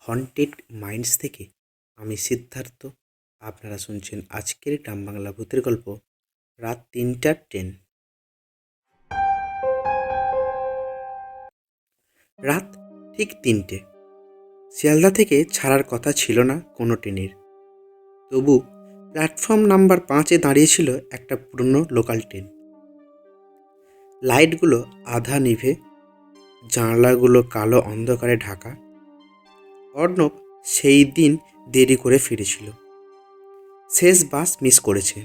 Haunted minds থেকে আমি সিদ্ধার্থ। আপনারা শুনছেন আজকের গ্রাম বাংলা ভূতের গল্প রাত 3টার ট্রেন। রাত ঠিক 3টে। শিয়ালদা থেকে ছাড়ার কথা ছিল না কোনো ট্রেনের। তবু প্ল্যাটফর্ম নাম্বার 5-এ দাঁড়িয়েছিল একটা পুরনো লোকাল ট্রেন। লাইটগুলো আধা নিভে, জানলাগুলো কালো অন্ধকারে ঢাকা। অর্ণব সেই দিন দেরি করে ফিরেছিল। শেষ বাস মিস করেছে।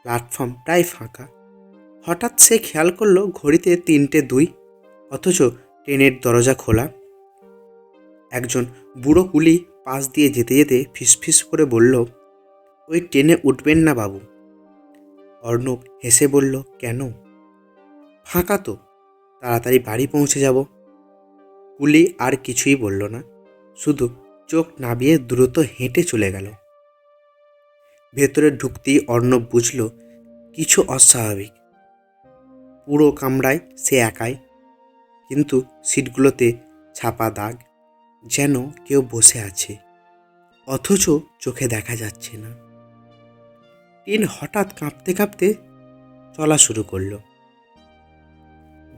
প্ল্যাটফর্ম প্রায় ফাঁকা। হঠাৎ সে খেয়াল করলো ঘড়িতে 3টে 2, অথচ ট্রেনের দরজা খোলা। একজন বুড়ো কুলি পাশ দিয়ে যেতে যেতে ফিসফিস করে বলল, ওই ট্রেনে উঠবেন না বাবু। অর্ণব হেসে বলল, কেন? ফাঁকা তো, তাড়াতাড়ি বাড়ি পৌঁছে যাব। কুলি আর কিছুই বলল না, শুধু চোখ নাবিয়ে দ্রুত হেঁটে চলে গেল। ভেতরে ঢুকতেই অর্ণব বুঝল কিছু অস্বাভাবিক। পুরো কামরায় সে একাই, কিন্তু সিটগুলোতে ছাপা দাগ, যেন কেউ বসে আছে, অথচ চোখে দেখা যাচ্ছে না। ট্রেন হঠাৎ কাঁপতে কাঁপতে চলা শুরু করলো।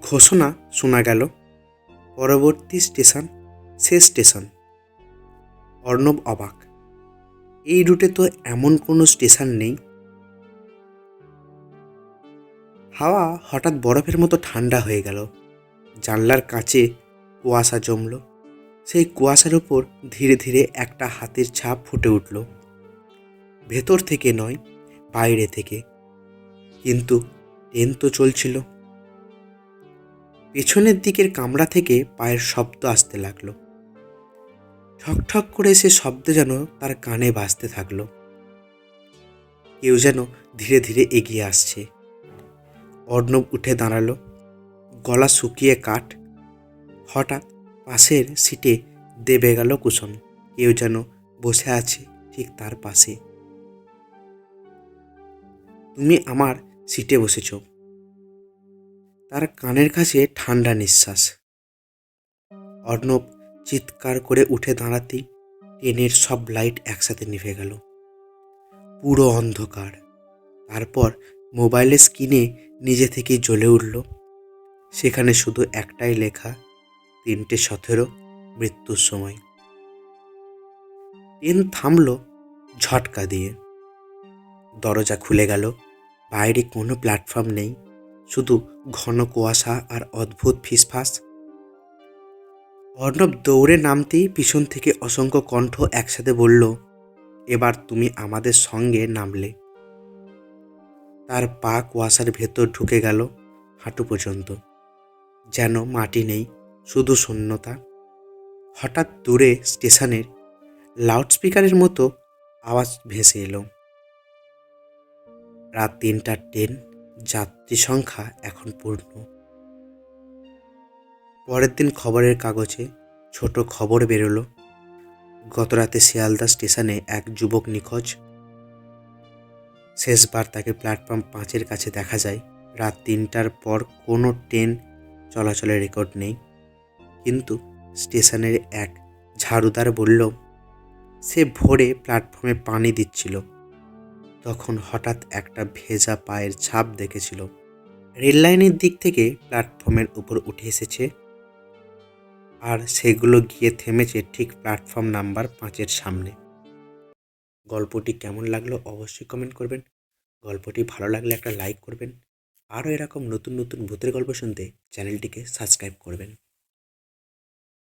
ঘোষণা শোনা গেল, পরবর্তী স্টেশন শেষ স্টেশন। অর্ণব অবাক, এই রুটে তো এমন কোনো স্টেশন নেই। হাওয়া হঠাৎ বরফের মতো ঠান্ডা হয়ে গেল। জানলার কাছে কুয়াশা জমল। সেই কুয়াশার উপর ধীরে ধীরে একটা হাতের ছাপ ফুটে উঠল। ভেতর থেকে নয়, বাইরে থেকে। কিন্তু ট্রেন তো চলছিল। পেছনের দিকের কামরা থেকে পায়ের শব্দ আসতে লাগলো। ঠকঠক করে সে শব্দ যেন তার কানে বাজতে থাকলো। কেউ যেন ধীরে ধীরে এগিয়ে আসছে। অর্ণব উঠে দাঁড়ালো, গলা শুকিয়ে কাঠ। হঠাৎ পাশের সিটে দেবে গেল কুশন। কেউ যেন বসে আছে ঠিক তার পাশে। তুমি আমার সিটে বসেছ। তার কানের কাছে ঠান্ডা নিঃশ্বাস। অর্ণব চিৎকার করে উঠে দাঁড়াতেই ট্রেনের সব লাইট একসাথে নিভে গেল। পুরো অন্ধকার। তারপর মোবাইলের স্ক্রিনে নিজে থেকেই জ্বলে উঠল। সেখানে শুধু একটাই লেখা, 3:17 মৃত্যুর সময়। ট্রেন থামল ঝটকা দিয়ে। দরজা খুলে গেল। বাইরে কোনো প্ল্যাটফর্ম নেই, শুধু ঘন কুয়াশা আর অদ্ভুত ফিসফাস। অর্ণব দৌড়ে নামতেই পিছন থেকে অসংখ্য কণ্ঠ একসাথে বলল, এবার তুমি আমাদের সঙ্গে নামলে। তার পা কুয়াশার ভেতর ঢুকে গেল হাঁটু পর্যন্ত। যেন মাটি নেই, শুধু শূন্যতা। হঠাৎ দূরে স্টেশনের লাউডস্পিকারের মতো আওয়াজ ভেসে এলো, রাত 3টার ট্রেন, যাত্রী সংখ্যা এখন পূর্ণ। পরের দিন খবরের কাগজে ছোট খবর বেরোলো, গতরাতে শিয়ালদা স্টেশনে এক যুবক নিখোঁজ। শেষবার তাকে প্ল্যাটফর্ম 5-এর কাছে দেখা যায়। রাত 3টার পর কোনো ট্রেন চলাচলের রেকর্ড নেই, কিন্তু স্টেশনের এক ঝাড়ুদার বলল সে ভোরে প্ল্যাটফর্মে পানি দিচ্ছিল, তখন হঠাৎ একটা ভেজা পায়ের ছাপ দেখেছিল। রেললাইনের দিক থেকে প্ল্যাটফর্মের উপর উঠে এসেছে, আর সেগুলো গিয়ে থেমেছে ঠিক প্ল্যাটফর্ম নাম্বার 5-এর সামনে। গল্পটি কেমন লাগলো অবশ্যই কমেন্ট করবেন। গল্পটি ভালো লাগলে একটা লাইক করবেন। আরও এরকম নতুন নতুন ভূতের গল্প শুনতে চ্যানেলটিকে সাবস্ক্রাইব করবেন।